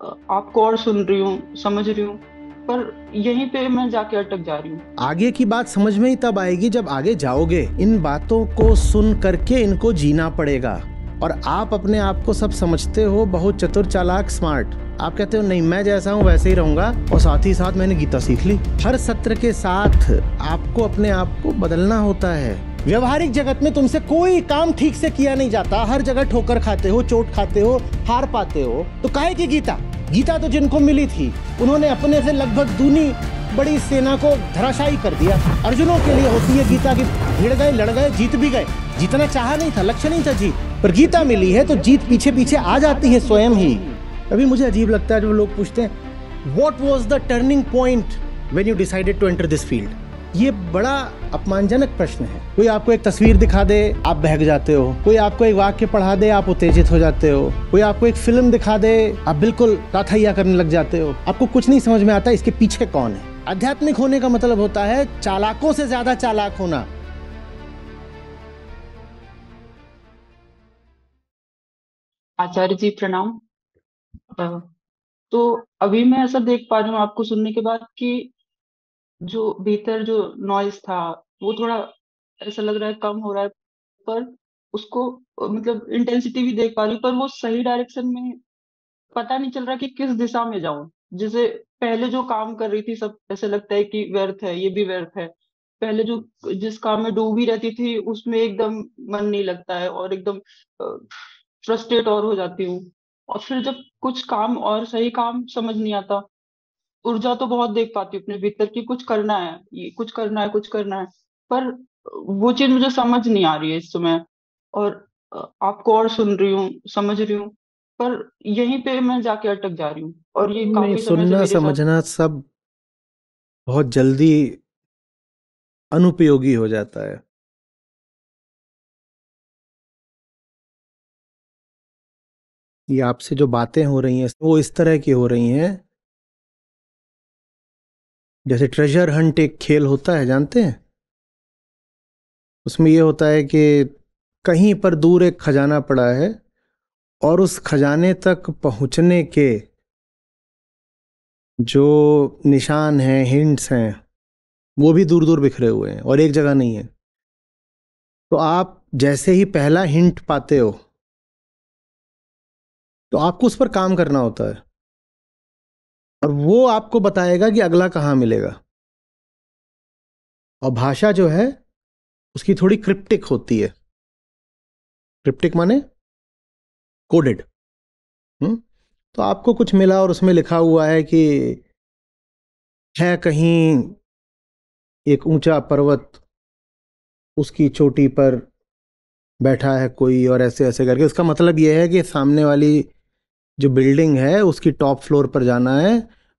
आपको और सुन रही हूँ, समझ रही हूँ, पर यहीं पे मैं जाके अटक जा रही हूँ। आगे की बात समझ में ही तब आएगी जब आगे जाओगे। इन बातों को सुन करके इनको जीना पड़ेगा। और आप अपने आप को सब समझते हो, बहुत चतुर, चालाक, स्मार्ट। आप कहते हो नहीं, मैं जैसा हूँ वैसे ही रहूंगा, और साथ ही साथ मैंने गीता सीख ली। हर सत्र के साथ आपको अपने आप को बदलना होता है। व्यवहारिक जगत में तुमसे कोई काम ठीक से किया नहीं जाता। हर जगह ठोकर खाते हो, चोट खाते हो, हार पाते हो। तो काहे की गीता? गीता तो जिनको मिली थी उन्होंने अपने से लगभग दूनी बड़ी सेना को धराशायी कर दिया। अर्जुनों के लिए होती है गीता की, भिड़ गए, लड़ गए, जीत भी गए। जीतना चाहा नहीं था, लक्ष्य नहीं था जीत, पर गीता मिली है तो जीत पीछे पीछे आ जाती है स्वयं ही। अभी मुझे अजीब लगता है जब लोग पूछते हैं what was the turning point when you decided to enter this field. ये बड़ा अपमानजनक प्रश्न है। कोई आपको एक तस्वीर दिखा दे, आप बहक जाते हो। कोई आपको एक वाक्य पढ़ा दे, आप उत्तेजित हो जाते हो। कोई आपको एक फिल्म दिखा दे, आप बिल्कुल ताथैया करने लग जाते हो। आपको कुछ नहीं समझ में आता इसके पीछे कौन है। आध्यात्मिक होने का मतलब होता है चालाकों से ज्यादा चालाक होना। आचार्य जी प्रणाम। अ, तो अभी मैं ऐसा देख पा रही हूँ आपको सुनने के बाद कि जो भीतर जो नॉइज था वो थोड़ा ऐसा लग रहा है कम हो रहा है, पर उसको मतलब इंटेंसिटी भी देख पा रही हूँ, पर वो सही डायरेक्शन में पता नहीं चल रहा कि किस दिशा में जाऊं। जैसे पहले जो काम कर रही थी सब ऐसे लगता है कि व्यर्थ है, ये भी व्यर्थ है। पहले जो जिस काम में डूबी रहती थी उसमें एकदम मन नहीं लगता है और एकदम फ्रस्ट्रेट और हो जाती हूँ। और फिर जब कुछ काम और सही काम समझ नहीं आता, ऊर्जा तो बहुत देख पाती हूँ अपने भीतर की कुछ करना है, ये कुछ करना है, कुछ करना है, पर वो चीज मुझे समझ नहीं आ रही है इस समय। और आपको और सुन रही हूँ, समझ रही हूँ, पर यहीं पे मैं जाके अटक जा रही हूँ और ये नहीं, काफी समय से सुनना मेरे साथ। समझना सब बहुत जल्दी अनुपयोगी हो जाता है। ये आपसे जो बातें हो रही हैं वो इस तरह की हो रही हैं जैसे ट्रेजर हंट एक खेल होता है, जानते हैं? उसमें ये होता है कि कहीं पर दूर एक खजाना पड़ा है और उस खजाने तक पहुंचने के जो निशान हैं, हिंट्स हैं, वो भी दूर दूर बिखरे हुए हैं और एक जगह नहीं है। तो आप जैसे ही पहला हिंट पाते हो तो आपको उस पर काम करना होता है, और वो आपको बताएगा कि अगला कहाँ मिलेगा। और भाषा जो है उसकी थोड़ी क्रिप्टिक होती है। क्रिप्टिक माने कोडेड। तो आपको कुछ मिला और उसमें लिखा हुआ है कि है कहीं एक ऊंचा पर्वत, उसकी चोटी पर बैठा है कोई, और ऐसे ऐसे करके। उसका मतलब यह है कि सामने वाली जो बिल्डिंग है उसकी टॉप फ्लोर पर जाना है,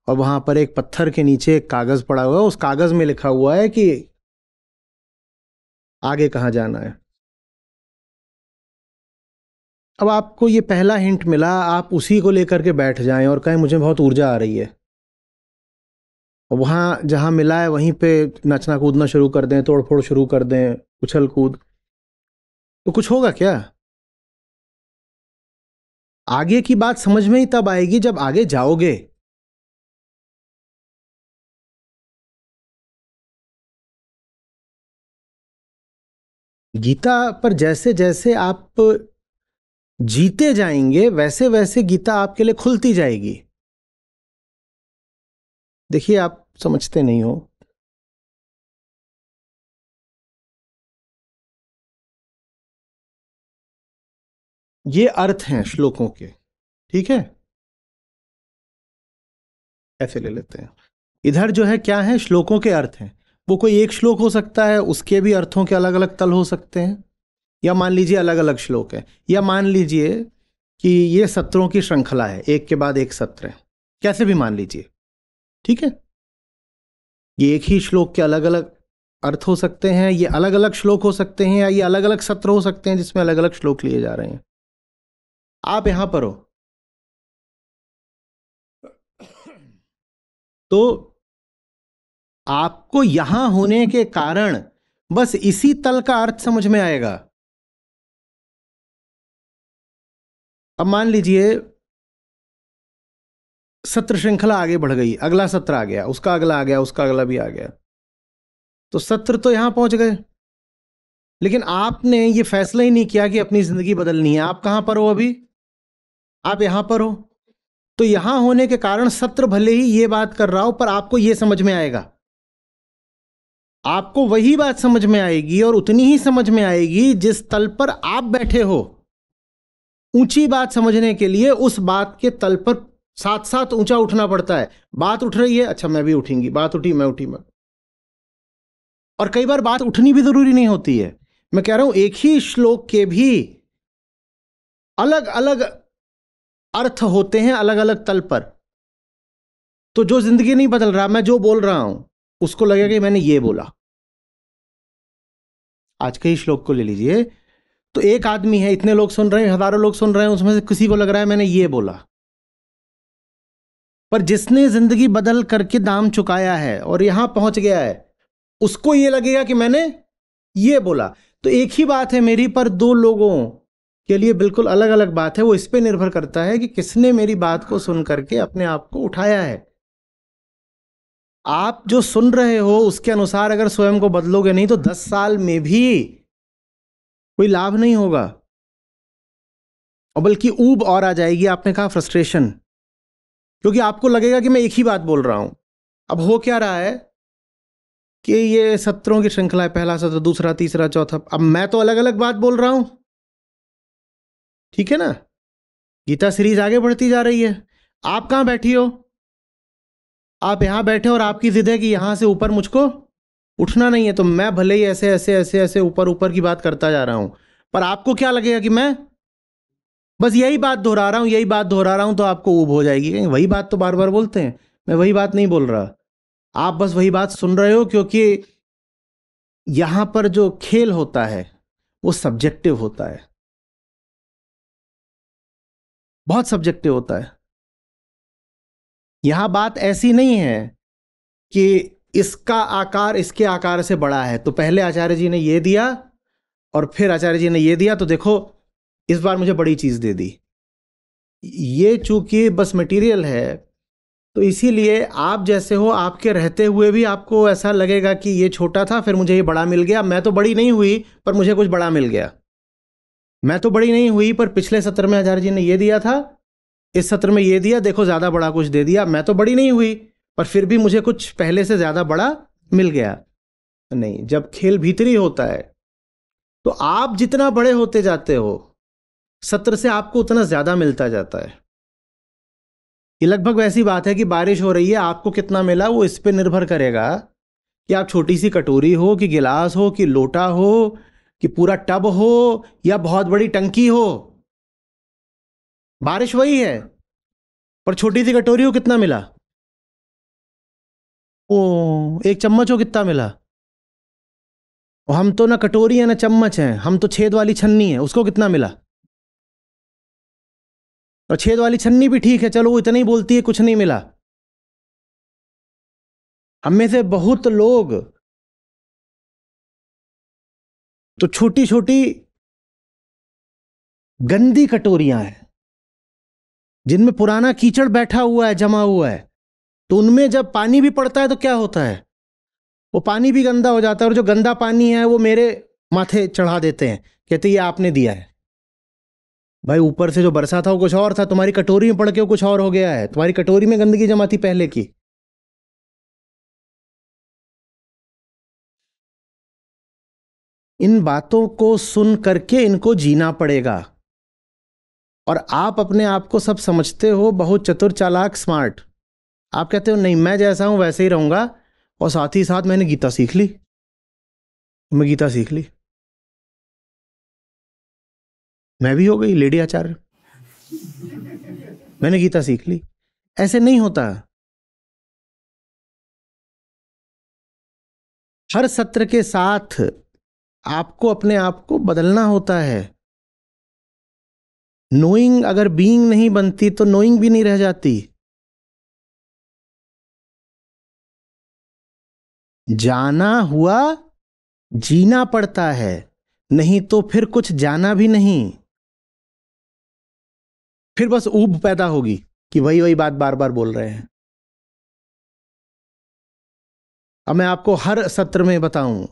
और वहां पर एक पत्थर के नीचे एक कागज पड़ा हुआ है, उस कागज में लिखा हुआ है कि आगे कहाँ जाना है। अब आपको ये पहला हिंट मिला, आप उसी को लेकर के बैठ जाएं और कहें मुझे बहुत ऊर्जा आ रही है, और वहां जहां मिला है वहीं पे नचना कूदना शुरू कर दें, तोड़ फोड़ शुरू कर दें, उछल कूद, तो कुछ होगा क्या? आगे की बात समझ में ही तब आएगी जब आगे जाओगे। गीता पर जैसे जैसे आप जीते जाएंगे वैसे वैसे गीता आपके लिए खुलती जाएगी। देखिए, आप समझते नहीं हो। ये अर्थ हैं श्लोकों के, ठीक है? ऐसे ले लेते हैं। इधर जो है क्या है, श्लोकों के अर्थ हैं। वो कोई एक श्लोक हो सकता है, उसके भी अर्थों के अलग अलग तल हो सकते हैं। या मान लीजिए अलग अलग श्लोक है, या मान लीजिए कि ये सत्रों की श्रृंखला है, एक के बाद एक सत्र है, कैसे भी मान लीजिए, ठीक है? ये एक ही श्लोक के अलग अलग अर्थ हो सकते हैं, ये अलग अलग श्लोक हो सकते हैं, या ये अलग अलग सत्र हो सकते हैं जिसमें अलग अलग श्लोक लिए जा रहे हैं। आप यहां पर हो तो आपको यहां होने के कारण बस इसी तल का अर्थ समझ में आएगा। अब मान लीजिए सत्र श्रृंखला आगे बढ़ गई, अगला सत्र आ गया, उसका अगला आ गया, उसका अगला भी आ गया, तो सत्र तो यहां पहुंच गए। लेकिन आपने ये फैसला ही नहीं किया कि अपनी जिंदगी बदलनी है। आप कहां पर हो अभी? आप यहां पर हो। तो यहां होने के कारण सत्र भले ही ये बात कर रहा हो, पर आपको ये समझ में आएगा, आपको वही बात समझ में आएगी और उतनी ही समझ में आएगी जिस तल पर आप बैठे हो। ऊंची बात समझने के लिए उस बात के तल पर साथ साथ ऊंचा उठना पड़ता है। बात उठ रही है, अच्छा मैं भी उठूंगी, बात उठी मैं उठी मैं। और कई बार बात उठनी भी जरूरी नहीं होती है। मैं कह रहा हूं एक ही श्लोक के भी अलग अलग अर्थ होते हैं, अलग अलग तल पर। तो जो जिंदगी नहीं बदल रहा, मैं जो बोल रहा हूं उसको लगेगा कि मैंने ये बोला। आज के ही श्लोक को ले लीजिए, तो एक आदमी है, इतने लोग सुन रहे हैं, हजारों लोग सुन रहे हैं, उसमें से किसी को लग रहा है मैंने ये बोला। पर जिसने जिंदगी बदल करके दाम चुकाया है और यहां पहुंच गया है, उसको ये लगेगा कि मैंने ये बोला। तो एक ही बात है मेरी, पर दो लोगों के लिए बिल्कुल अलग अलग बात है। वो इस पे निर्भर करता है कि किसने मेरी बात को सुन करके अपने आप को उठाया है। आप जो सुन रहे हो उसके अनुसार अगर स्वयं को बदलोगे नहीं तो 10 साल में भी कोई लाभ नहीं होगा, और बल्कि ऊब और आ जाएगी। आपने कहा फ्रस्ट्रेशन, क्योंकि आपको लगेगा कि मैं एक ही बात बोल रहा हूं। अब हो क्या रहा है कि ये सत्रों की श्रृंखला है, पहला सत्र, दूसरा, तीसरा, चौथा। अब मैं तो अलग अलग बात बोल रहा हूं, ठीक है ना? गीता सीरीज आगे बढ़ती जा रही है। आप कहां बैठी हो? आप यहां बैठे और आपकी जिद है कि यहां से ऊपर मुझको उठना नहीं है। तो मैं भले ही ऐसे ऐसे ऐसे ऐसे ऊपर ऊपर की बात करता जा रहा हूं, पर आपको क्या लगेगा कि मैं बस यही बात दोहरा रहा हूं, यही बात दोहरा रहा हूं। तो आपको ऊब हो जाएगी, कहीं वही बात तो बार बार बोलते हैं। मैं वही बात नहीं बोल रहा, आप बस वही बात सुन रहे हो, क्योंकि यहां पर जो खेल होता है वो सब्जेक्टिव होता है, बहुत सब्जेक्टिव होता है। यहां बात ऐसी नहीं है कि इसका आकार इसके आकार से बड़ा है, तो पहले आचार्य जी ने ये दिया और फिर आचार्य जी ने ये दिया, तो देखो इस बार मुझे बड़ी चीज दे दी। ये चूंकि बस मटेरियल है, तो इसीलिए आप जैसे हो, आपके रहते हुए भी आपको ऐसा लगेगा कि ये छोटा था, फिर मुझे ये बड़ा मिल गया। मैं तो बड़ी नहीं हुई पर मुझे कुछ बड़ा मिल गया। मैं तो बड़ी नहीं हुई पर पिछले सत्र में आचार्य जी ने ये दिया था, इस सत्र में ये दिया, देखो ज्यादा बड़ा कुछ दे दिया। मैं तो बड़ी नहीं हुई पर फिर भी मुझे कुछ पहले से ज्यादा बड़ा मिल गया। नहीं, जब खेल भीतरी होता है तो आप जितना बड़े होते जाते हो, सत्र से आपको उतना ज्यादा मिलता जाता है। ये लगभग वैसी बात है कि बारिश हो रही है, आपको कितना मिला वो इस पे निर्भर करेगा कि आप छोटी सी कटोरी हो कि गिलास हो कि लोटा हो कि पूरा टब हो या बहुत बड़ी टंकी हो। बारिश वही है, पर छोटी सी कटोरी हो कितना मिला? ओ, एक चम्मच हो कितना मिला? और हम तो ना कटोरी है ना चम्मच है, हम तो छेद वाली छन्नी है, उसको कितना मिला? और छेद वाली छन्नी भी ठीक है, चलो वो इतना ही बोलती है कुछ नहीं मिला। हम में से बहुत लोग तो छोटी छोटी गंदी कटोरियां हैं जिनमें पुराना कीचड़ बैठा हुआ है, जमा हुआ है। तो उनमें जब पानी भी पड़ता है तो क्या होता है, वो पानी भी गंदा हो जाता है। और जो गंदा पानी है वो मेरे माथे चढ़ा देते हैं, कहते ये आपने दिया है। भाई ऊपर से जो बरसा था वो कुछ और था, तुम्हारी कटोरी में पड़ के वो कुछ और हो गया है। तुम्हारी कटोरी में गंदगी जमा थी पहले की। इन बातों को सुन करके इनको जीना पड़ेगा। और आप अपने आप को सब समझते हो, बहुत चतुर, चालाक, स्मार्ट। आप कहते हो नहीं मैं जैसा हूं वैसे ही रहूंगा, और साथ ही साथ मैंने गीता सीख ली, मैं गीता सीख ली, मैं भी हो गई लेडी आचार्य, मैंने गीता सीख ली। ऐसे नहीं होता। हर सत्र के साथ आपको अपने आप को बदलना होता है। नोइंग अगर बीइंग नहीं बनती तो नोइंग भी नहीं रह जाती। जाना हुआ जीना पड़ता है, नहीं तो फिर कुछ जाना भी नहीं, फिर बस ऊब पैदा होगी। कि वही वही बात बार बार बोल रहे हैं? अब मैं आपको हर सत्र में बताऊं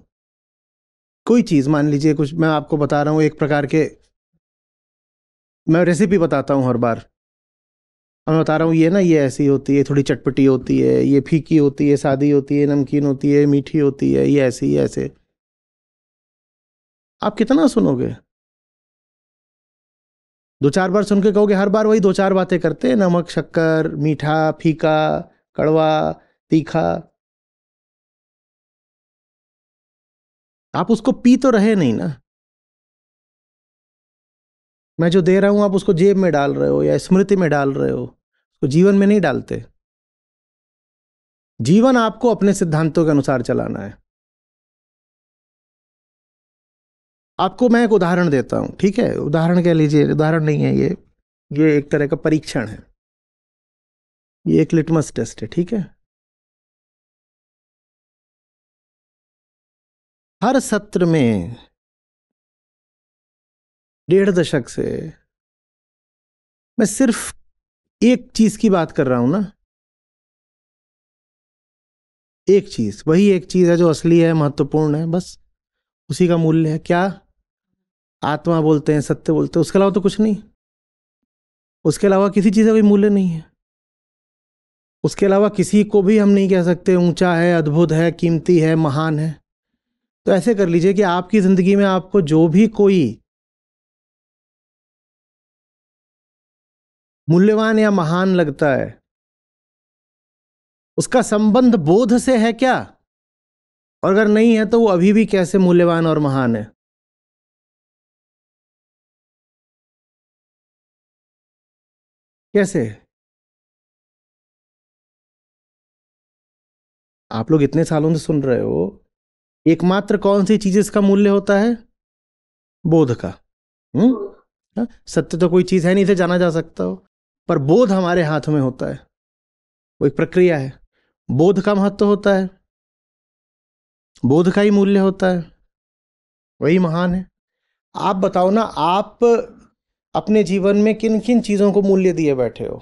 कोई चीज, मान लीजिए कुछ मैं आपको बता रहा हूं, एक प्रकार के मैं रेसिपी बताता हूं हर बार। अब मैं बता रहा हूँ ये ना, ये ऐसी होती है, थोड़ी चटपटी होती है, ये फीकी होती है, सादी होती है, नमकीन होती है, मीठी होती है, ये ऐसी, ये ऐसे। आप कितना सुनोगे? दो चार बार सुन के कहोगे, हर बार वही दो चार बातें करते हैं, नमक शक्कर, मीठा फीका, कड़वा तीखा। आप उसको पी तो रहे नहीं ना। मैं जो दे रहा हूं आप उसको जेब में डाल रहे हो या स्मृति में डाल रहे हो, उसको जीवन में नहीं डालते। जीवन आपको अपने सिद्धांतों के अनुसार चलाना है। आपको मैं एक उदाहरण देता हूं, ठीक है? उदाहरण कह लीजिए, उदाहरण नहीं है ये एक तरह का परीक्षण है, ये एक लिटमस टेस्ट है, ठीक है? हर सत्र में 1.5 दशक से मैं सिर्फ एक चीज की बात कर रहा हूं ना। एक चीज, वही एक चीज है जो असली है, महत्वपूर्ण है, बस उसी का मूल्य है। क्या? आत्मा बोलते हैं, सत्य बोलते हैं, उसके अलावा तो कुछ नहीं। उसके अलावा किसी चीज का कोई मूल्य नहीं है। उसके अलावा किसी को भी हम नहीं कह सकते ऊंचा है, अद्भुत है, कीमती है, महान है। तो ऐसे कर लीजिए कि आपकी जिंदगी में आपको जो भी कोई मूल्यवान या महान लगता है, उसका संबंध बोध से है क्या? और अगर नहीं है तो वो अभी भी कैसे मूल्यवान और महान है? कैसे? आप लोग इतने सालों से सुन रहे हो, एकमात्र कौन सी चीज इसका मूल्य होता है? बोध का। हाँ? सत्य तो कोई चीज है नहीं, इसे जाना जा सकता हो, पर बोध हमारे हाथ में होता है। वो एक प्रक्रिया है। बोध का महत्व होता है, बोध का ही मूल्य होता है, वही महान है। आप बताओ ना, आप अपने जीवन में किन किन चीजों को मूल्य दिए बैठे हो?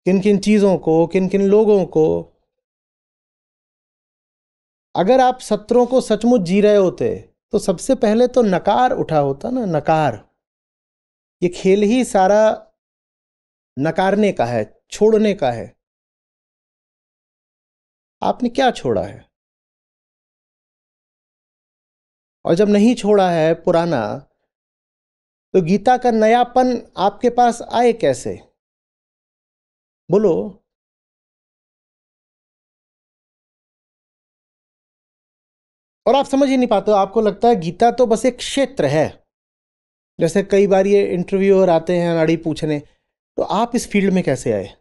किन किन चीजों को, किन किन लोगों को? अगर आप सत्रों को सचमुच जी रहे होते तो सबसे पहले तो नकार उठा होता ना। नकार, ये खेल ही सारा नकारने का है, छोड़ने का है। आपने क्या छोड़ा है? और जब नहीं छोड़ा है पुराना, तो गीता का नयापन आपके पास आए कैसे? बोलो। और आप समझ ही नहीं पाते हो, आपको लगता है गीता तो बस एक क्षेत्र है। जैसे कई बार ये इंटरव्यूअर आते हैं नाड़ी पूछने, तो आप इस फील्ड में कैसे आए?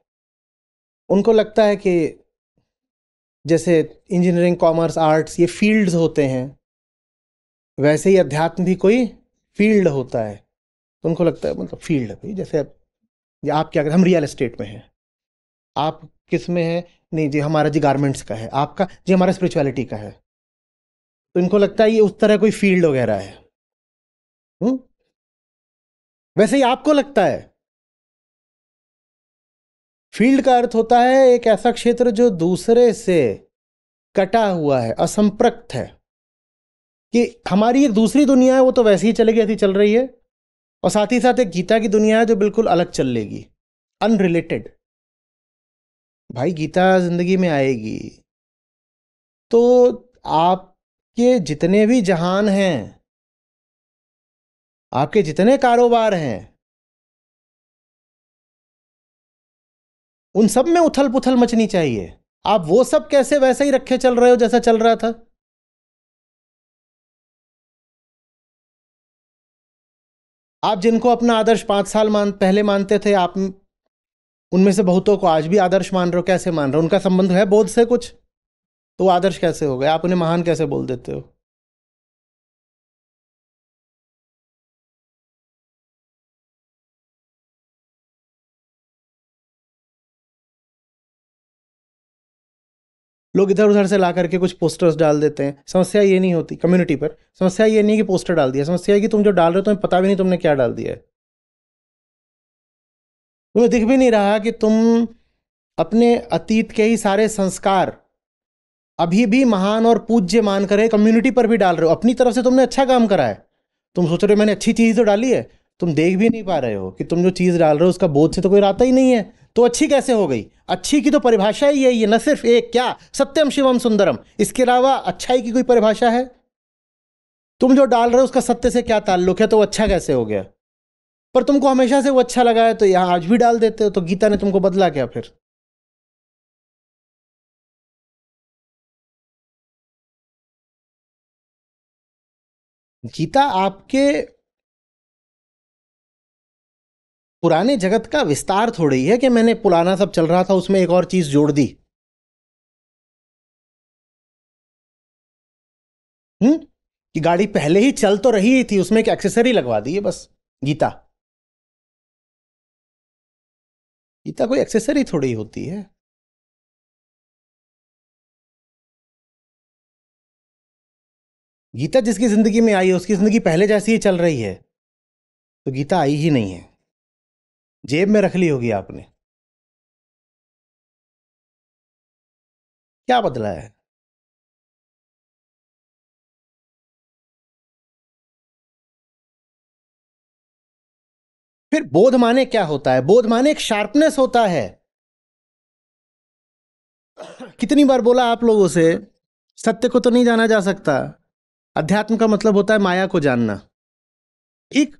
उनको लगता है कि जैसे इंजीनियरिंग, कॉमर्स, आर्ट्स ये फील्ड्स होते हैं, वैसे ही अध्यात्म भी कोई फील्ड होता है। तो उनको लगता है मतलब फील्ड है भाई, जैसे या आप क्या करें, हम रियल एस्टेट में हैं, आप किस में हैं? नहीं जी हमारा जी गारमेंट्स का है, आपका जी हमारा स्पिरिचुअलिटी का है। तो इनको लगता है ये उस तरह कोई फील्ड वगैरह है। हुँ? वैसे ही आपको लगता है फील्ड का अर्थ होता है एक ऐसा क्षेत्र जो दूसरे से कटा हुआ है, असंपृक्त है। कि हमारी एक दूसरी दुनिया है, वो तो वैसे ही चलेगी ऐसी चल रही है, और साथ ही साथ एक गीता की दुनिया है जो बिल्कुल अलग चल लेगी, अनरिलेटेड। भाई गीता जिंदगी में आएगी तो आपके जितने भी जहान हैं, आपके जितने कारोबार हैं, उन सब में उथल पुथल मचनी चाहिए। आप वो सब कैसे वैसे ही रखे चल रहे हो जैसा चल रहा था? आप जिनको अपना आदर्श 5 साल पहले मानते थे, आप उनमें से बहुतों को आज भी आदर्श मान रहे हो। कैसे मान रहे हो? उनका संबंध है बोध से कुछ, तो वो आदर्श कैसे हो गए? आप उन्हें महान कैसे बोल देते हो? लोग इधर उधर से ला करके कुछ पोस्टर्स डाल देते हैं। समस्या ये नहीं होती कम्युनिटी पर, समस्या ये नहीं कि पोस्टर डाल दिया, समस्या है कि तुम जो डाल रहे हो तुम्हें पता भी नहीं तुमने क्या डाल दिया है। तुम्हें दिख भी नहीं रहा कि तुम अपने अतीत के ही सारे संस्कार अभी भी महान और पूज्य मान कर कम्युनिटी पर भी डाल रहे हो। अपनी तरफ से तुमने अच्छा काम करा है, तुम सोच रहे हो मैंने अच्छी चीज़ तो डाली है, तुम देख भी नहीं पा रहे हो कि तुम जो चीज़ डाल रहे हो उसका बोध से तो कोई आता ही नहीं है, तो अच्छी कैसे हो गई? अच्छी की तो परिभाषा ही यही है, न सिर्फ एक, क्या सत्यम शिवम सुंदरम, इसके अलावा अच्छाई की कोई परिभाषा है? तुम जो डाल रहे हो उसका सत्य से क्या ताल्लुक है, तो अच्छा कैसे हो गया? पर तुमको हमेशा से वो अच्छा लगा है तो यहां आज भी डाल देते हो, तो गीता ने तुमको बदला क्या फिर? गीता आपके पुराने जगत का विस्तार थोड़ी है कि मैंने पुराना सब चल रहा था उसमें एक और चीज जोड़ दी। कि गाड़ी पहले ही चल तो रही थी, उसमें एक एक्सेसरी लगवा दी है बस। गीता गीता कोई एक्सेसरी थोड़ी होती है। गीता जिसकी जिंदगी में आई है उसकी जिंदगी पहले जैसी ही चल रही है, तो गीता आई ही नहीं है, जेब में रख ली होगी आपने। क्या बदला है? फिर बोध माने क्या होता है? बोध माने एक शार्पनेस होता है। कितनी बार बोला आप लोगों से, सत्य को तो नहीं जाना जा सकता। अध्यात्म का मतलब होता है माया को जानना। ठीक,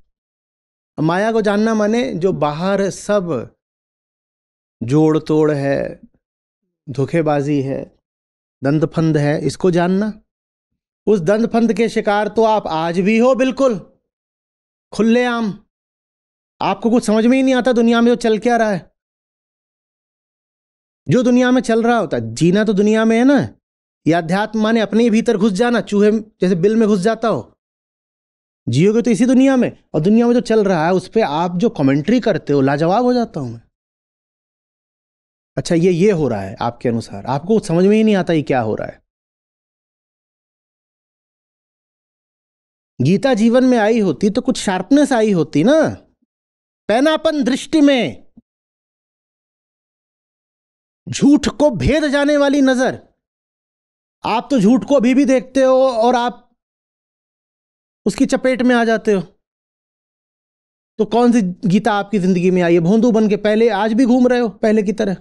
माया को जानना माने जो बाहर सब जोड़ तोड़ है, धोखेबाजी है, दंत फंद है, इसको जानना। उस दंत फंद के शिकार तो आप आज भी हो, बिल्कुल खुलेआम। आपको कुछ समझ में ही नहीं आता दुनिया में जो चल क्या रहा है। जो दुनिया में चल रहा होता है, जीना तो दुनिया में है ना। या अध्यात्म माने अपने ही भीतर घुस जाना, चूहे जैसे बिल में घुस जाता हो। जियोगे तो इसी दुनिया में, और दुनिया में जो चल रहा है उस पर आप जो कमेंट्री करते हो, लाजवाब हो जाता हूं मैं। अच्छा ये हो रहा है आपके अनुसार, आपको समझ में ही नहीं आता ये क्या हो रहा है। गीता जीवन में आई होती तो कुछ शार्पनेस आई होती ना, पैनापन दृष्टि में, झूठ को भेद जाने वाली नजर। आप तो झूठ को अभी भी देखते हो और आप उसकी चपेट में आ जाते हो। तो कौन सी गीता आपकी जिंदगी में आई है? भोंदू बन के पहले, आज भी घूम रहे हो पहले की तरह।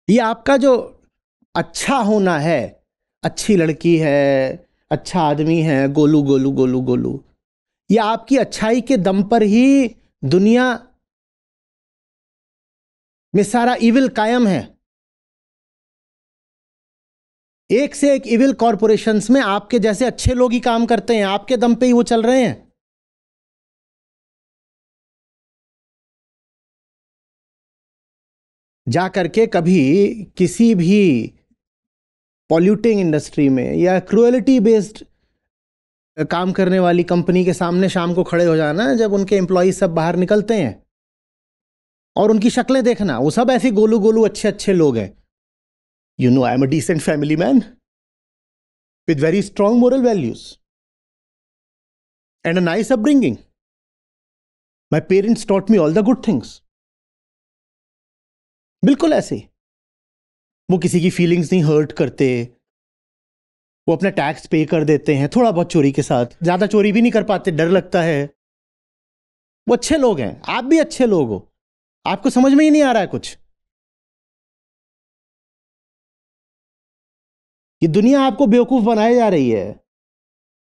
ये आपका जो अच्छा होना है, अच्छी लड़की है, अच्छा आदमी है, गोलू गोलू गोलू गोलू, ये आपकी अच्छाई के दम पर ही दुनिया में सारा इविल कायम है। एक से एक इविल कॉरपोरेशंस में आपके जैसे अच्छे लोग ही काम करते हैं, आपके दम पे ही वो चल रहे हैं। जा करके कभी किसी भी पॉल्यूटिंग इंडस्ट्री में या क्रुएलिटी बेस्ड काम करने वाली कंपनी के सामने शाम को खड़े हो जाना, जब उनके एम्प्लॉय सब बाहर निकलते हैं, और उनकी शक्लें देखना, वो सब ऐसे गोलू गोलू अच्छे अच्छे लोग हैं। You know, I am a decent family man with very strong moral values and a nice upbringing. My parents taught me all the good things. बिल्कुल ऐसे ही। वो किसी की फीलिंग्स नहीं हर्ट करते, वो अपना टैक्स पे कर देते हैं, थोड़ा बहुत चोरी के साथ, ज्यादा चोरी भी नहीं कर पाते, डर लगता है। वो अच्छे लोग हैं, आप भी अच्छे लोग हो, आपको समझ में ही नहीं आ रहा है कुछ। ये दुनिया आपको बेवकूफ बनाए जा रही है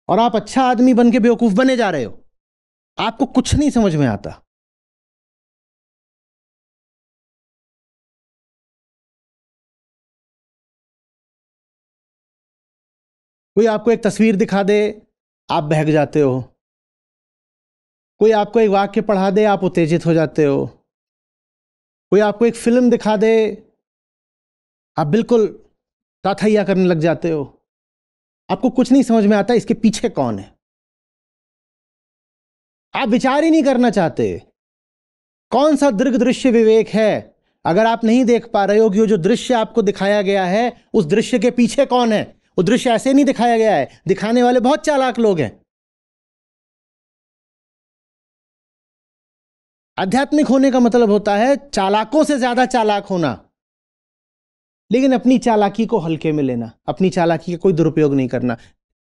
और आप अच्छा आदमी बन के बेवकूफ बने जा रहे हो। आपको कुछ नहीं समझ में आता। कोई आपको एक तस्वीर दिखा दे, आप बहक जाते हो। कोई आपको एक वाक्य पढ़ा दे, आप उत्तेजित हो जाते हो। कोई आपको एक फिल्म दिखा दे, आप बिल्कुल ताथैया करने लग जाते हो। आपको कुछ नहीं समझ में आता इसके पीछे कौन है। आप विचार ही नहीं करना चाहते। कौन सा दीर्घ दृश्य विवेक है अगर आप नहीं देख पा रहे हो कि वो जो दृश्य आपको दिखाया गया है उस दृश्य के पीछे कौन है। वो दृश्य ऐसे नहीं दिखाया गया है, दिखाने वाले बहुत चालाक लोग हैं। आध्यात्मिक होने का मतलब होता है चालाकों से ज्यादा चालाक होना, लेकिन अपनी चालाकी को हल्के में लेना, अपनी चालाकी का कोई दुरुपयोग नहीं करना,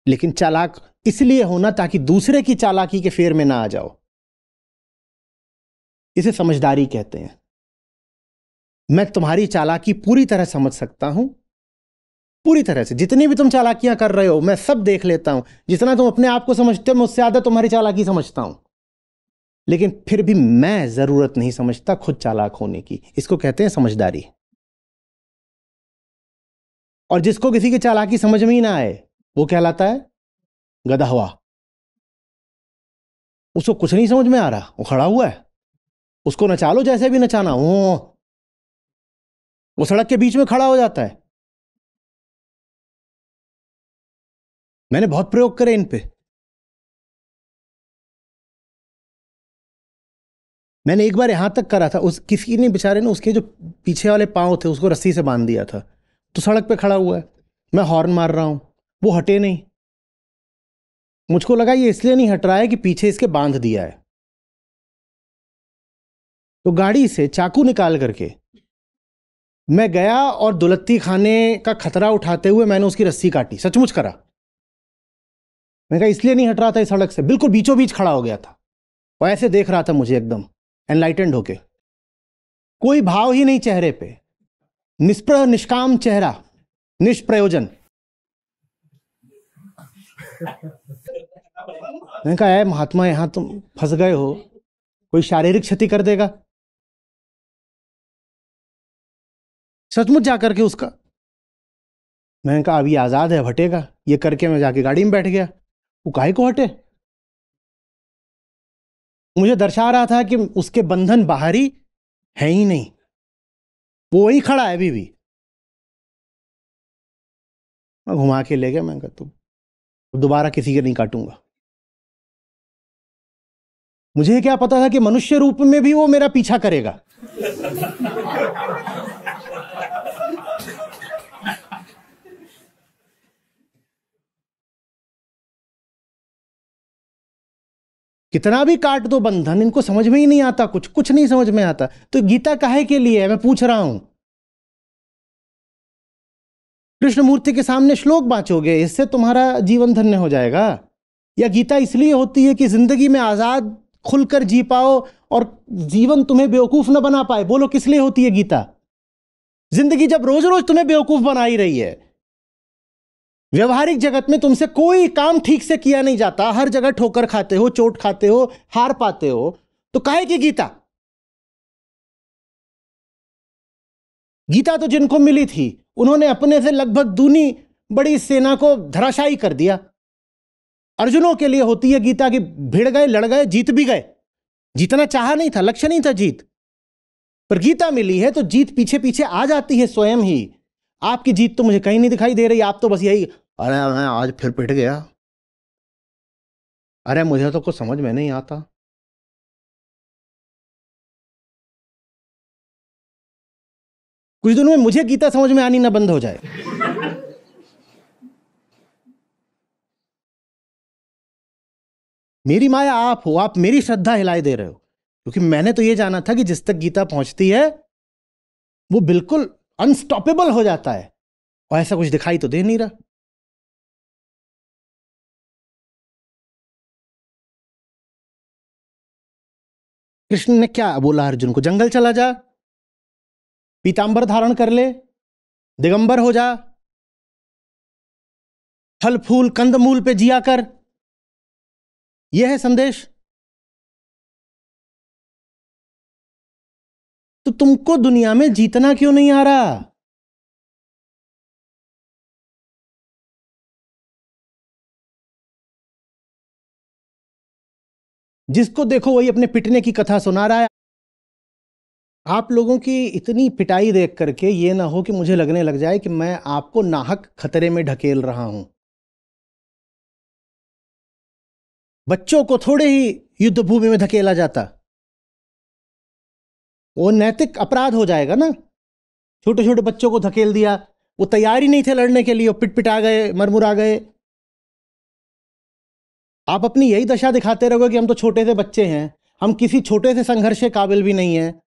लेकिन चालाक इसलिए होना ताकि दूसरे की चालाकी के फेर में ना आ जाओ। इसे समझदारी कहते हैं। मैं तुम्हारी चालाकी पूरी तरह समझ सकता हूं, पूरी तरह से। जितनी भी तुम चालाकियां कर रहे हो मैं सब देख लेता हूं। जितना तुम अपने आप को समझते हो, मुझसे ज्यादा तुम्हारी चालाकी समझता हूं, लेकिन फिर भी मैं जरूरत नहीं समझता खुद चालाक होने की। इसको कहते हैं समझदारी। और जिसको किसी की चालाकी समझ में ही ना आए वो कहलाता है गधा हुआ। उसको कुछ नहीं समझ में आ रहा, वो खड़ा हुआ है, उसको नचा लो जैसे भी नचाना, वो सड़क के बीच में खड़ा हो जाता है। मैंने बहुत प्रयोग करे इन पे। मैंने एक बार यहां तक करा था, उस किसी ने बेचारे ने उसके जो पीछे वाले पांव थे उसको रस्सी से बांध दिया था, तो सड़क पे खड़ा हुआ है, मैं हॉर्न मार रहा हूं, वो हटे नहीं। मुझको लगा ये इसलिए नहीं हट रहा है कि पीछे इसके बांध दिया है, तो गाड़ी से चाकू निकाल करके मैं गया और दुलत्ती खाने का खतरा उठाते हुए मैंने उसकी रस्सी काटी। सचमुच करा। मैं कहा इसलिए नहीं हट रहा था इस सड़क से, बिल्कुल बीचों बीच खड़ा हो गया था और ऐसे देख रहा था मुझे एकदम एनलाइटेंड होके, कोई भाव ही नहीं चेहरे पे, निष्प्रह निष्काम चेहरा, निष्प्रयोजन। मैंने कहा है महात्मा यहां तुम फंस गए हो, कोई शारीरिक क्षति कर देगा। सचमुच जाकर के उसका, मैंने कहा अभी आजाद है, हटेगा। ये करके मैं जाके गाड़ी में बैठ गया। वो काहे को हटे? मुझे दर्शा रहा था कि उसके बंधन बाहरी है ही नहीं, वो वही खड़ा है अभी भी। मैं घुमा के ले गया। मैं कहा तू दोबारा किसी के नहीं काटूंगा। मुझे क्या पता था कि मनुष्य रूप में भी वो मेरा पीछा करेगा। कितना भी काट दो बंधन, इनको समझ में ही नहीं आता, कुछ नहीं समझ में आता। तो गीता काहे के लिए है मैं पूछ रहा हूं। कृष्णमूर्ति के सामने श्लोक बांचोगे, इससे तुम्हारा जीवन धन्य हो जाएगा? या गीता इसलिए होती है कि जिंदगी में आजाद खुलकर जी पाओ और जीवन तुम्हें बेवकूफ न बना पाए? बोलो किस लिए होती है गीता? जिंदगी जब रोज रोज तुम्हें बेवकूफ बना ही रही है, व्यवहारिक जगत में तुमसे कोई काम ठीक से किया नहीं जाता, हर जगह ठोकर खाते हो, चोट खाते हो, हार पाते हो, तो काहे की गीता? गीता तो जिनको मिली थी उन्होंने अपने से लगभग दूनी बड़ी सेना को धराशायी कर दिया। अर्जुनों के लिए होती है गीता की भिड़ गए, लड़ गए, जीत भी गए। जीतना चाहा नहीं था, लक्ष्य नहीं था जीत, पर गीता मिली है तो जीत पीछे पीछे आ जाती है स्वयं ही। आपकी जीत तो मुझे कहीं नहीं दिखाई दे रही। आप तो बस यही, अरे मैं आज फिर पिट गया, अरे मुझे तो कुछ समझ में नहीं आता। कुछ दिनों में मुझे गीता समझ में आनी ना बंद हो जाए। मेरी माया आप हो, आप मेरी श्रद्धा हिलाए दे रहे हो, क्योंकि मैंने तो यह जाना था कि जिस तक गीता पहुंचती है वो बिल्कुल अनस्टॉपेबल हो जाता है, और ऐसा कुछ दिखाई तो दे नहीं रहा। कृष्ण ने क्या बोला अर्जुन को? जंगल चला जा, पीतांबर धारण कर ले, दिगंबर हो जा, फल फूल कंद मूल पे जिया कर। यह है संदेश। तो तुमको दुनिया में जीतना क्यों नहीं आ रहा? जिसको देखो वही अपने पिटने की कथा सुना रहा है। आप लोगों की इतनी पिटाई देख करके ये ना हो कि मुझे लगने लग जाए कि मैं आपको नाहक खतरे में ढकेल रहा हूं। बच्चों को थोड़े ही युद्ध भूमि में धकेला जाता, वो नैतिक अपराध हो जाएगा ना। छोटे छोटे बच्चों को धकेल दिया, वो तैयार ही नहीं थे लड़ने के लिए, वो पिट गए, मरमुरा गए। आप अपनी यही दशा दिखाते रहोगे कि हम तो छोटे से बच्चे हैं, हम किसी छोटे से संघर्ष के काबिल भी नहीं हैं।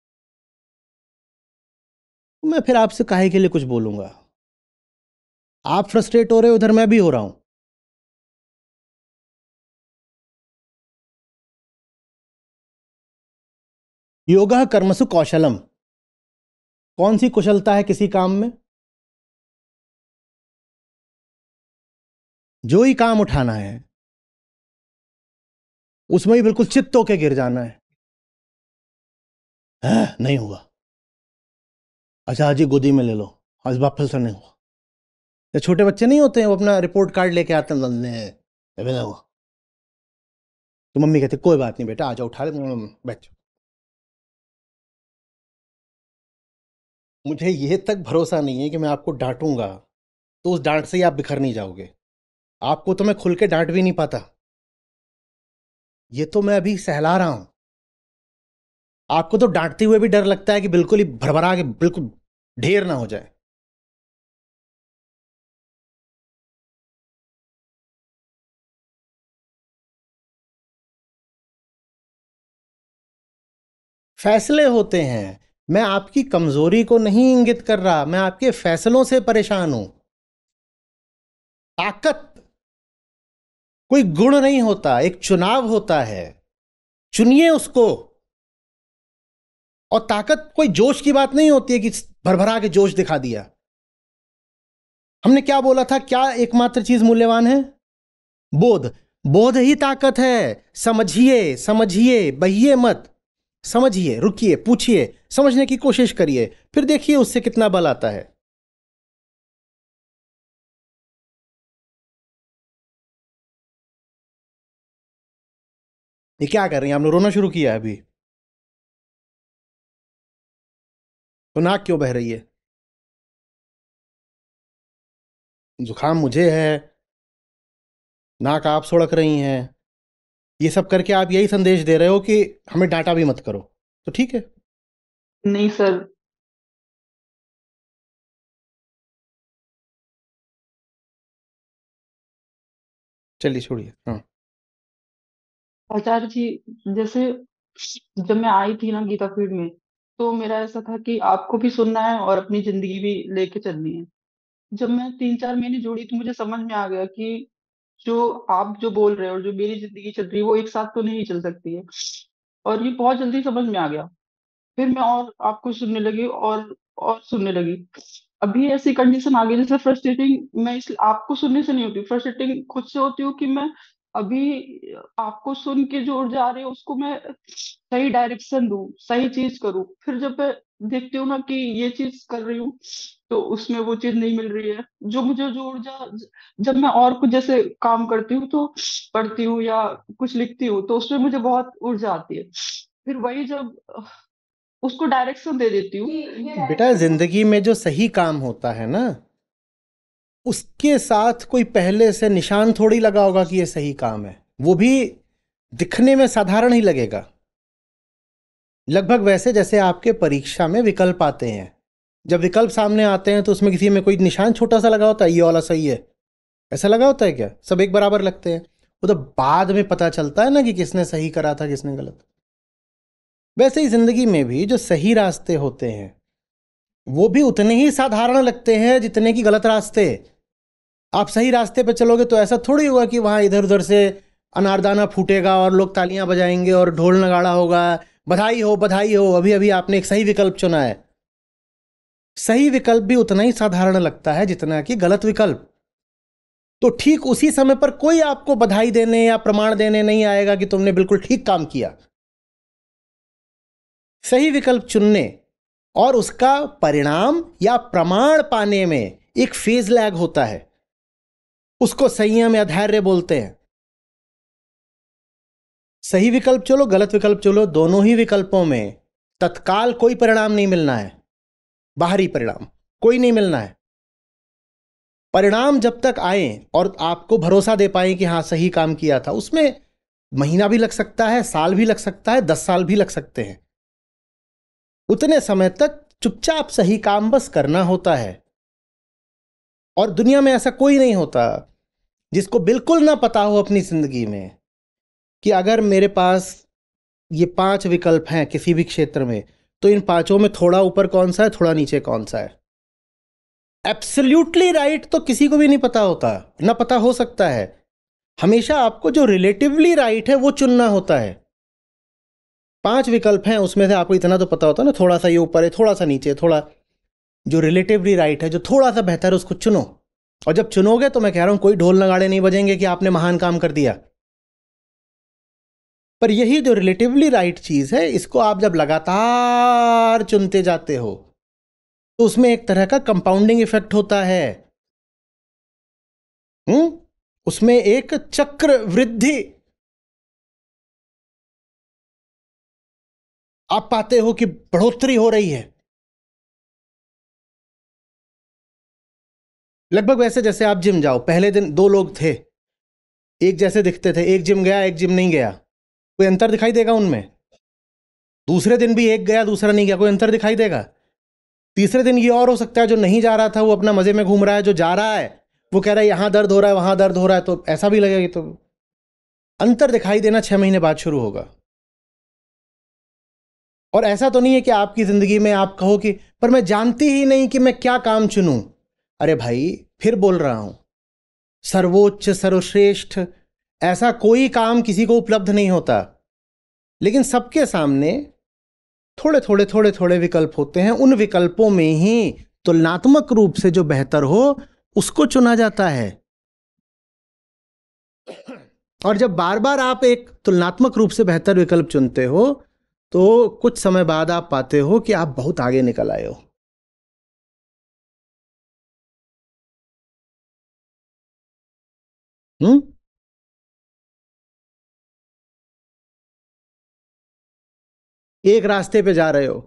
मैं फिर आपसे काहे के लिए कुछ बोलूंगा? आप फ्रस्ट्रेट हो रहे हो, उधर मैं भी हो रहा हूं। योगा कर्मसु कौशलम। कौन सी कुशलता है किसी काम में? जो ही काम उठाना है उसमें ही बिल्कुल चित्त होके गिर जाना है। नहीं हुआ, अच्छा हाजी गोदी में ले लो, आज बाप फिर से नहीं हुआ। ये छोटे बच्चे नहीं होते हैं, वो अपना रिपोर्ट कार्ड लेके आते हैं, अबे नहीं हुआ। तो मम्मी कहती कोई बात नहीं बेटा, आ जाओ उठा ले, बैठ जाओ। मुझे ये तक भरोसा नहीं है कि मैं आपको डांटूंगा तो उस डांट से ही आप बिखर नहीं जाओगे। आपको तो मैं खुल के डांट भी नहीं पाता, ये तो मैं अभी सहला रहा हूं। आपको तो डांटते हुए भी डर लगता है कि बिल्कुल ही भरभरा के बिल्कुल ढेर ना हो जाए। फैसले होते हैं, मैं आपकी कमजोरी को नहीं इंगित कर रहा, मैं आपके फैसलों से परेशान हूं। ताकत कोई गुण नहीं होता, एक चुनाव होता है, चुनिए उसको। और ताकत कोई जोश की बात नहीं होती है कि भरभरा के जोश दिखा दिया। हमने क्या बोला था, क्या एकमात्र चीज मूल्यवान है? बोध। बोध ही ताकत है। समझिए समझिए, बहिए मत। समझिए, रुकिए, पूछिए, समझने की कोशिश करिए, फिर देखिए उससे कितना बल आता है। ये क्या कर रही हैं? आपने रोना शुरू किया है अभी? तो नाक क्यों बह रही है? जुकाम मुझे है, नाक आप सुड़क रही हैं। ये सब करके आप यही संदेश दे रहे हो कि हमें डांटा भी मत करो, तो ठीक है। नहीं सर। चलिए छोड़िए। हाँ। आचार्य जी, जैसे जब मैं आई थी ना गीता फील्ड में, तो मेरा ऐसा था कि आपको भी सुनना है और अपनी जिंदगी भी लेके चलनी है। जब मैं 3-4 महीने जोड़ी तो मुझे समझ में आ गया कि जो आप जो बोल रहे हो और जो मेरी जिंदगी चल रही है वो एक साथ तो नहीं चल सकती है। और ये बहुत जल्दी समझ में आ गया। फिर मैं और आपको सुनने लगी और सुनने लगी। अभी ऐसी कंडीशन आ गई जैसे फ्रस्ट्रेटिंग, मैं इस आपको सुनने से नहीं होती, फ्रस्ट्रेटिंग खुद से होती हूँ कि मैं अभी आपको सुन के जो ऊर्जा आ रही है उसको मैं सही डायरेक्शन दूं, सही चीज करूं। फिर जब मैं देखती हूँ ना कि ये चीज कर रही हूँ तो उसमें वो चीज नहीं मिल रही है जो मुझे, जो ऊर्जा। जब मैं और कुछ जैसे काम करती हूँ तो पढ़ती हूँ या कुछ लिखती हूँ तो उसमें मुझे बहुत ऊर्जा आती है। फिर वही जब उसको डायरेक्शन दे देती हूँ। बेटा, जिंदगी में जो सही काम होता है ना, उसके साथ कोई पहले से निशान थोड़ी लगा होगा कि ये सही काम है। वो भी दिखने में साधारण ही लगेगा, लगभग वैसे जैसे आपके परीक्षा में विकल्प आते हैं। जब विकल्प सामने आते हैं तो उसमें किसी में कोई निशान छोटा सा लगा होता है, ये वाला सही है, ऐसा लगा होता है क्या? सब एक बराबर लगते हैं। वो तो बाद में पता चलता है ना कि किसने सही करा था किसने गलत। वैसे ही जिंदगी में भी जो सही रास्ते होते हैं वो भी उतने ही साधारण लगते हैं जितने कि गलत रास्ते। आप सही रास्ते पे चलोगे तो ऐसा थोड़ी होगा कि वहां इधर उधर से अनारदाना फूटेगा और लोग तालियां बजाएंगे और ढोल नगाड़ा होगा, बधाई हो बधाई हो, अभी अभी आपने एक सही विकल्प चुना है। सही विकल्प भी उतना ही साधारण लगता है जितना कि गलत विकल्प। तो ठीक उसी समय पर कोई आपको बधाई देने या प्रमाण देने नहीं आएगा कि तुमने बिल्कुल ठीक काम किया। सही विकल्प चुनने और उसका परिणाम या प्रमाण पाने में एक फेज लैग होता है, उसको संयम या धैर्य बोलते हैं। सही विकल्प चलो, गलत विकल्प चलो, दोनों ही विकल्पों में तत्काल कोई परिणाम नहीं मिलना है, बाहरी परिणाम कोई नहीं मिलना है। परिणाम जब तक आए और आपको भरोसा दे पाए कि हाँ सही काम किया था, उसमें महीना भी लग सकता है, साल भी लग सकता है, 10 साल भी लग सकते हैं। उतने समय तक चुपचाप सही काम बस करना होता है। और दुनिया में ऐसा कोई नहीं होता जिसको बिल्कुल ना पता हो अपनी जिंदगी में कि अगर मेरे पास ये 5 विकल्प हैं किसी भी क्षेत्र में, तो इन पांचों में थोड़ा ऊपर कौन सा है, थोड़ा नीचे कौन सा है? एब्सोल्युटली राइट तो किसी को भी नहीं पता होता, ना पता हो सकता है। हमेशा आपको जो रिलेटिवली राइट है वो चुनना होता है। 5 विकल्प हैं, उसमें से आपको इतना तो पता होता है ना, थोड़ा सा ये ऊपर है, थोड़ा सा नीचे, थोड़ा जो रिलेटिवली राइट है, जो थोड़ा सा बेहतर है, उसको चुनो। और जब चुनोगे तो मैं कह रहा हूं कोई ढोल नगाड़े नहीं बजेंगे कि आपने महान काम कर दिया। पर यही जो रिलेटिवली राइट चीज है, इसको आप जब लगातार चुनते जाते हो तो उसमें एक तरह का कंपाउंडिंग इफेक्ट होता है। उसमें एक चक्र वृद्धि आप पाते हो कि बढ़ोतरी हो रही है। लगभग वैसे जैसे आप जिम जाओ, पहले दिन 2 लोग थे, एक जैसे दिखते थे, एक जिम गया एक जिम नहीं गया, कोई अंतर दिखाई देगा उनमें? दूसरे दिन भी एक गया दूसरा नहीं गया, कोई अंतर दिखाई देगा? तीसरे दिन ये और हो सकता है, जो नहीं जा रहा था वो अपना मजे में घूम रहा है, जो जा रहा है वो कह रहा है यहां दर्द हो रहा है वहां दर्द हो रहा है, तो ऐसा भी लगेगा। तो अंतर दिखाई देना 6 महीने बाद शुरू होगा। और ऐसा तो नहीं है कि आपकी जिंदगी में आप कहो कि पर मैं जानती ही नहीं कि मैं क्या काम चुनूं। अरे भाई, फिर बोल रहा हूं, सर्वोच्च सर्वश्रेष्ठ ऐसा कोई काम किसी को उपलब्ध नहीं होता, लेकिन सबके सामने थोड़े थोड़े थोड़े थोड़े विकल्प होते हैं। उन विकल्पों में ही तुलनात्मक रूप से जो बेहतर हो उसको चुना जाता है। और जब बार बार आप एक तुलनात्मक रूप से बेहतर विकल्प चुनते हो तो कुछ समय बाद आप पाते हो कि आप बहुत आगे निकल आए हो। हम्म एक रास्ते पे जा रहे हो,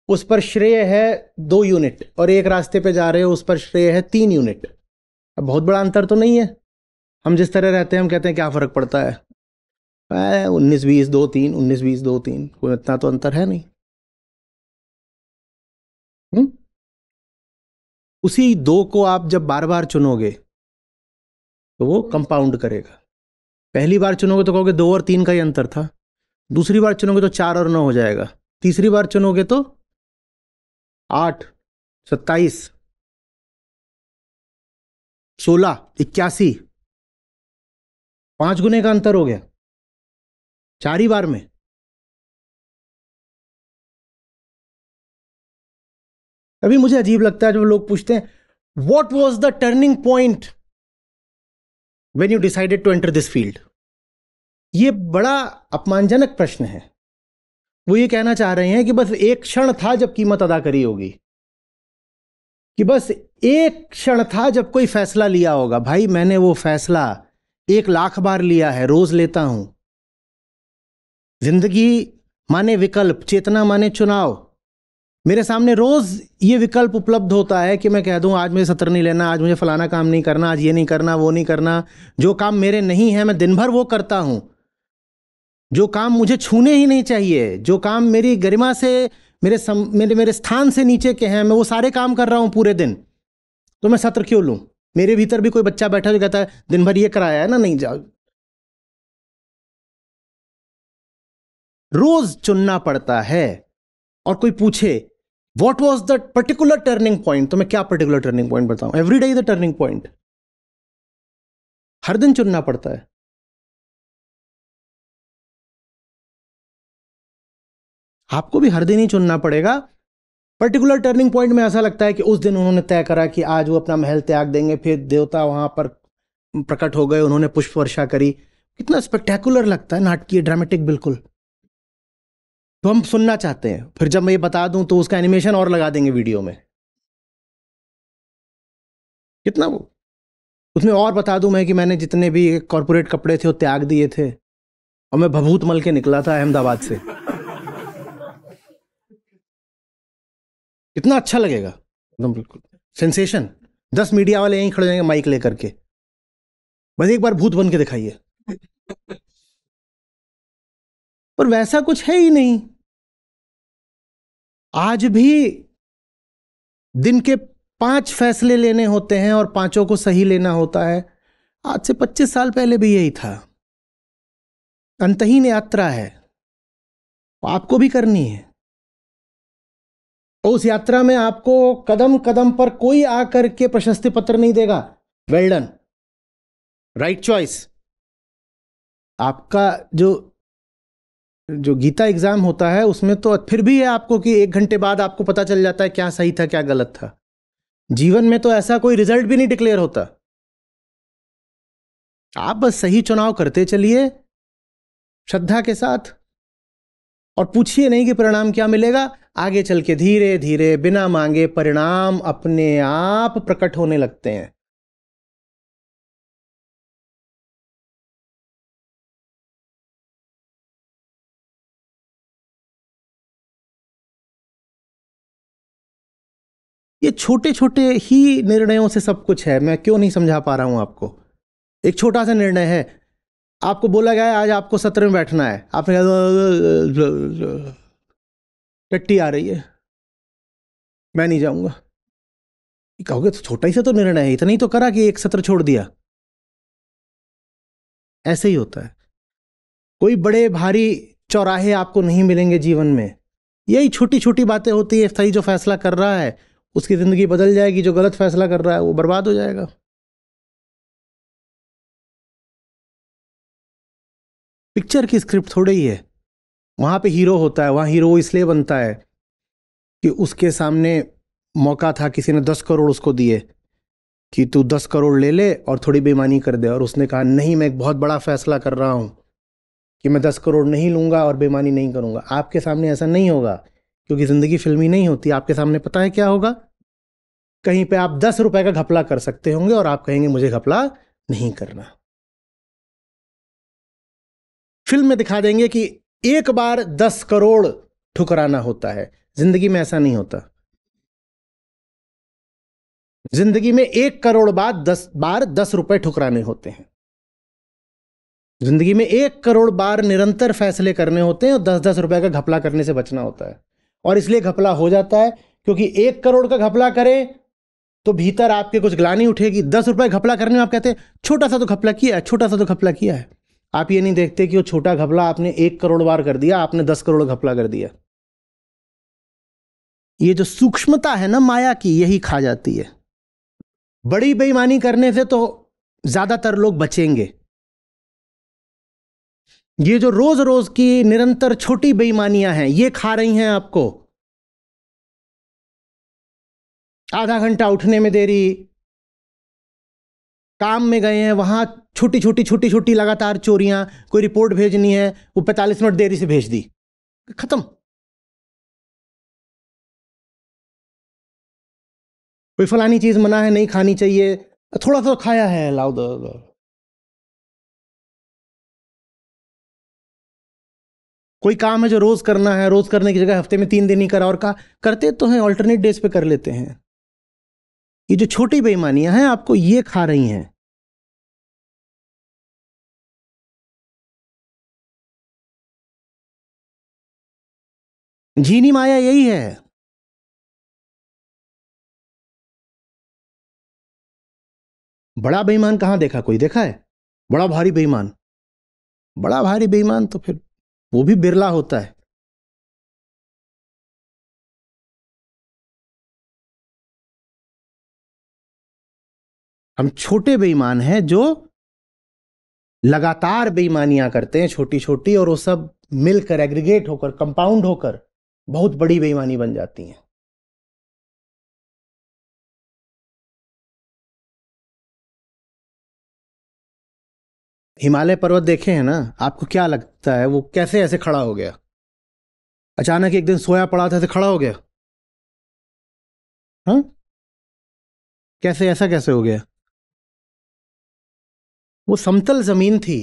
उस पर श्रेय है 2 यूनिट, और एक रास्ते पे जा रहे हो उस पर श्रेय है 3 यूनिट। अब बहुत बड़ा अंतर तो नहीं है। हम जिस तरह रहते हैं हम कहते हैं क्या फर्क पड़ता है, 19-20-2-3, 19-20-2-3, कोई इतना तो अंतर है नहीं। हम्म उसी 2 को आप जब बार बार चुनोगे तो वो कंपाउंड करेगा। पहली बार चुनोगे तो कहोगे 2 और 3 का ही अंतर था, दूसरी बार चुनोगे तो 4 और 9 हो जाएगा, तीसरी बार चुनोगे तो 8, 27, 16, 81, 5 गुने का अंतर हो गया 4 ही बार में। अभी मुझे अजीब लगता है जब लोग पूछते हैं what was the turning point when you decided to enter this field. ये बड़ा अपमानजनक प्रश्न है। वो ये कहना चाह रहे हैं कि बस एक क्षण था जब कीमत अदा करी होगी, कि बस एक क्षण था जब कोई फैसला लिया होगा। भाई मैंने वो फैसला 1,00,000 बार लिया है, रोज लेता हूं। जिंदगी माने विकल्प, चेतना माने चुनाव। मेरे सामने रोज ये विकल्प उपलब्ध होता है कि मैं कह दूं आज मुझे सत्र नहीं लेना, आज मुझे फलाना काम नहीं करना, आज ये नहीं करना वो नहीं करना। जो काम मेरे नहीं है मैं दिन भर वो करता हूं। जो काम मुझे छूने ही नहीं चाहिए, जो काम मेरी गरिमा से मेरे स्थान से नीचे के हैं, मैं वो सारे काम कर रहा हूं पूरे दिन। तो मैं सत्र क्यों लूं? मेरे भीतर भी कोई बच्चा बैठा जो कहता है दिन भर ये कराया है ना, नहीं जाओ। रोज चुनना पड़ता है। और कोई पूछे what was the particular turning point, तो मैं क्या पर्टिकुलर टर्निंग पॉइंट बताऊं? Every day is the turning point. हर दिन चुनना पड़ता है। आपको भी हर दिन ही चुनना पड़ेगा। पर्टिकुलर टर्निंग पॉइंट में ऐसा लगता है कि उस दिन उन्होंने तय करा कि आज वो अपना महल त्याग देंगे, फिर देवता वहां पर प्रकट हो गए, उन्होंने पुष्प वर्षा करी। कितना स्पेक्टेकुलर लगता है, नाटकीय, ड्रामेटिक बिल्कुल। तो हम सुनना चाहते हैं, फिर जब मैं ये बता दूं तो उसका एनिमेशन और लगा देंगे वीडियो में। कितना वो उसमें और बता दूं मैं कि मैंने जितने भी कॉर्पोरेट कपड़े थे वो त्याग दिए थे और मैं भभूत मल के निकला था अहमदाबाद से। कितना अच्छा लगेगा, एकदम बिल्कुल सेंसेशन। 10 मीडिया वाले यहीं खड़े रहेंगे माइक लेकर के, बस एक बार भूत बन के दिखाइए। पर वैसा कुछ है ही नहीं। आज भी दिन के 5 फैसले लेने होते हैं और पांचों को सही लेना होता है। आज से 25 साल पहले भी यही था। अंतहीन यात्रा है। आपको भी करनी है। और उस यात्रा में आपको कदम कदम पर कोई आकर के प्रशस्ति पत्र नहीं देगा, वेल डन, राइट चॉइस। आपका जो जो गीता एग्जाम होता है उसमें तो फिर भी है आपको कि 1 घंटे बाद आपको पता चल जाता है क्या सही था क्या गलत था। जीवन में तो ऐसा कोई रिजल्ट भी नहीं डिक्लेयर होता। आप बस सही चुनाव करते चलिए श्रद्धा के साथ, और पूछिए नहीं कि परिणाम क्या मिलेगा। आगे चल के धीरे धीरे बिना मांगे परिणाम अपने आप प्रकट होने लगते हैं। ये छोटे छोटे ही निर्णयों से सब कुछ है। मैं क्यों नहीं समझा पा रहा हूं आपको। एक छोटा सा निर्णय है, आपको बोला गया है आज आपको सत्र में बैठना है, आपने कहा टट्टी आ रही है मैं नहीं जाऊंगा। कहोगे तो छोटा ही सा तो निर्णय है, इतना ही तो करा कि एक सत्र छोड़ दिया। ऐसे ही होता है। कोई बड़े भारी चौराहे आपको नहीं मिलेंगे जीवन में। यही छोटी छोटी बातें होती है। सही जो फैसला कर रहा है उसकी जिंदगी बदल जाएगी, जो गलत फैसला कर रहा है वो बर्बाद हो जाएगा। पिक्चर की स्क्रिप्ट थोड़ी ही है। वहां पे हीरो होता है, वहां हीरो इसलिए बनता है कि उसके सामने मौका था, किसी ने 10 करोड़ उसको दिए कि तू 10 करोड़ ले ले और थोड़ी बेईमानी कर दे, और उसने कहा नहीं मैं एक बहुत बड़ा फैसला कर रहा हूं कि मैं 10 करोड़ नहीं लूंगा और बेईमानी नहीं करूंगा। आपके सामने ऐसा नहीं होगा, क्योंकि जिंदगी फिल्मी नहीं होती। आपके सामने पता है क्या होगा, कहीं पे आप 10 रुपए का घपला कर सकते होंगे और आप कहेंगे मुझे घपला नहीं करना। फिल्म में दिखा देंगे कि एक बार 10 करोड़ ठुकराना होता है। जिंदगी में ऐसा नहीं होता। जिंदगी में 1 करोड़ बाद 10 बार 10 रुपए ठुकराने होते हैं। जिंदगी में 1 करोड़ बार निरंतर फैसले करने होते हैं और 10-10 रुपए का घपला करने से बचना होता है। और इसलिए घपला हो जाता है क्योंकि 1 करोड़ का घपला करें तो भीतर आपके कुछ ग्लानि उठेगी। 10 रुपए घपला करने में आप कहते हैं छोटा सा तो घपला किया है, छोटा सा तो घपला किया है। आप ये नहीं देखते कि वो छोटा घपला आपने 1 करोड़ बार कर दिया, आपने 10 करोड़ घपला कर दिया। ये जो सूक्ष्मता है ना माया की, यही खा जाती है। बड़ी बेईमानी करने से तो ज्यादातर लोग बचेंगे। ये जो रोज रोज की निरंतर छोटी बेईमानियां हैं ये खा रही हैं आपको। आधा घंटा उठने में देरी, काम में गए हैं वहां छोटी छोटी छोटी छोटी लगातार चोरियां, कोई रिपोर्ट भेजनी है वो 45 मिनट देरी से भेज दी, खत्म। कोई फलानी चीज मना है नहीं खानी चाहिए, थोड़ा सा खाया है लाओ दो। कोई काम है जो रोज करना है, रोज करने की जगह हफ्ते में 3 दिन ही करा, और का करते तो हैं ऑल्टरनेट डेज पे कर लेते हैं। ये जो छोटी बेईमानियां हैं आपको ये खा रही हैं। झीनी माया यही है। बड़ा बेईमान कहां देखा, कोई देखा है बड़ा भारी बेईमान? बड़ा भारी बेईमान तो फिर वो भी बिरला होता है। हम छोटे बेईमान हैं जो लगातार बेईमानियां करते हैं छोटी छोटी, और वो सब मिलकर एग्रीगेट होकर कंपाउंड होकर बहुत बड़ी बेईमानी बन जाती हैं। हिमालय पर्वत देखे हैं ना, आपको क्या लगता है वो कैसे ऐसे खड़ा हो गया? अचानक एक दिन सोया पड़ा था, ऐसे खड़ा हो गया? हाँ, कैसे, ऐसा कैसे हो गया? वो समतल जमीन थी,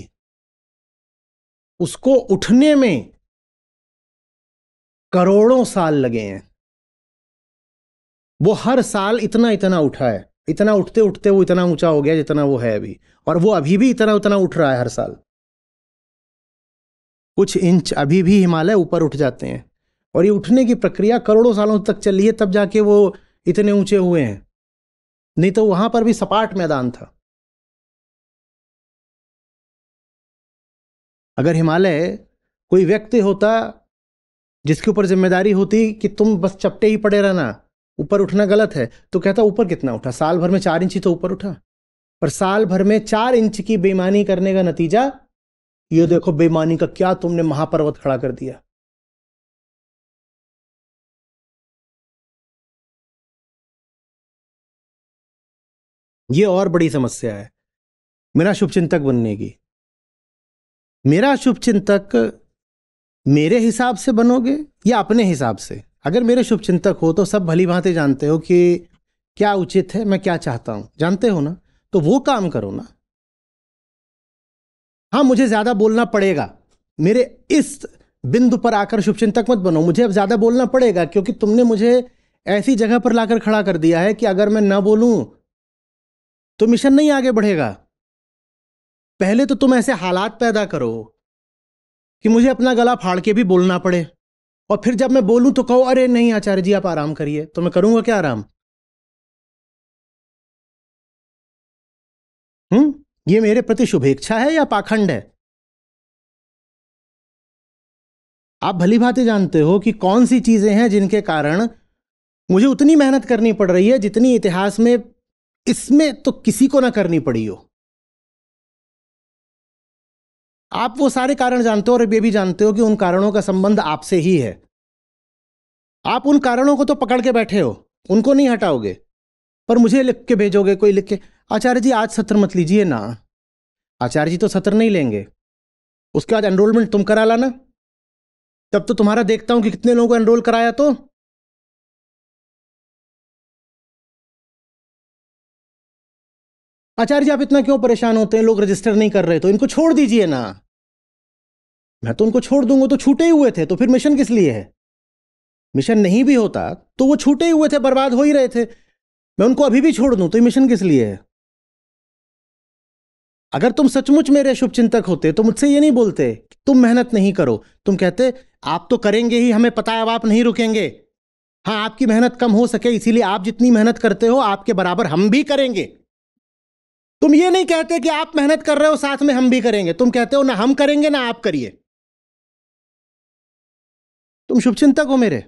उसको उठने में करोड़ों साल लगे हैं। वो हर साल इतना इतना उठा है, इतना उठते उठते वो इतना ऊंचा हो गया जितना वो है अभी, और वो अभी भी इतना उतना उठ रहा है हर साल। कुछ इंच अभी भी हिमालय ऊपर उठ जाते हैं, और ये उठने की प्रक्रिया करोड़ों सालों तक चली है, तब जाके वो इतने ऊंचे हुए हैं। नहीं तो वहां पर भी सपाट मैदान था। अगर हिमालय कोई व्यक्ति होता जिसके ऊपर जिम्मेदारी होती कि तुम बस चपटे ही पड़े रहना, ऊपर उठना गलत है, तो कहता ऊपर कितना उठा, साल भर में 4 इंच ही तो ऊपर उठा। पर साल भर में 4 इंच की बेईमानी करने का नतीजा ये देखो, बेईमानी का क्या तुमने महापर्वत खड़ा कर दिया। ये और बड़ी समस्या है मेरा शुभचिंतक बनने की। मेरा शुभचिंतक मेरे हिसाब से बनोगे या अपने हिसाब से? अगर मेरे शुभचिंतक हो तो सब भली भांति जानते हो कि क्या उचित है, मैं क्या चाहता हूं, जानते हो ना, तो वो काम करो ना। हाँ, मुझे ज्यादा बोलना पड़ेगा, मेरे इस बिंदु पर आकर शुभचिंतक मत बनो, मुझे अब ज्यादा बोलना पड़ेगा क्योंकि तुमने मुझे ऐसी जगह पर लाकर खड़ा कर दिया है कि अगर मैं ना बोलूं तो मिशन नहीं आगे बढ़ेगा। पहले तो तुम ऐसे हालात पैदा करो कि मुझे अपना गला फाड़ के भी बोलना पड़े, और फिर जब मैं बोलूं तो कहो अरे नहीं आचार्य जी आप आराम करिए, तो मैं करूंगा क्या आराम? ये मेरे प्रति शुभेच्छा है या पाखंड है? आप भली भांति जानते हो कि कौन सी चीजें हैं जिनके कारण मुझे उतनी मेहनत करनी पड़ रही है जितनी इतिहास में इसमें तो किसी को ना करनी पड़ी हो। आप वो सारे कारण जानते हो और ये भी जानते हो कि उन कारणों का संबंध आपसे ही है। आप उन कारणों को तो पकड़ के बैठे हो, उनको नहीं हटाओगे, पर मुझे लिख के भेजोगे, कोई लिख के आचार्य जी आज सत्र मत लीजिए ना। आचार्य जी तो सत्र नहीं लेंगे, उसके बाद एनरोलमेंट तुम करा लाना, तब तो तुम्हारा देखता हूं कि कितने लोगों को एनरोल कराया। तो आचार्य जी आप इतना क्यों परेशान होते हैं, लोग रजिस्टर नहीं कर रहे, तो इनको छोड़ दीजिए ना। मैं तो उनको छोड़ दूंगा, तो छूटे ही हुए थे, तो फिर मिशन किस लिए है? मिशन नहीं भी होता तो वो छूटे ही हुए थे, बर्बाद हो ही रहे थे, मैं उनको अभी भी छोड़ दूं तो ये मिशन किस लिए है? अगर तुम सचमुच मेरे शुभचिंतक होते तो मुझसे ये नहीं बोलते तुम मेहनत नहीं करो, तुम कहते आप तो करेंगे ही, हमें पता है अब आप नहीं रुकेंगे। हाँ, आपकी मेहनत कम हो सके इसीलिए आप जितनी मेहनत करते हो आपके बराबर हम भी करेंगे। तुम ये नहीं कहते कि आप मेहनत कर रहे हो साथ में हम भी करेंगे, तुम कहते हो ना हम करेंगे ना आप करिए। तुम शुभचिंतक हो मेरे।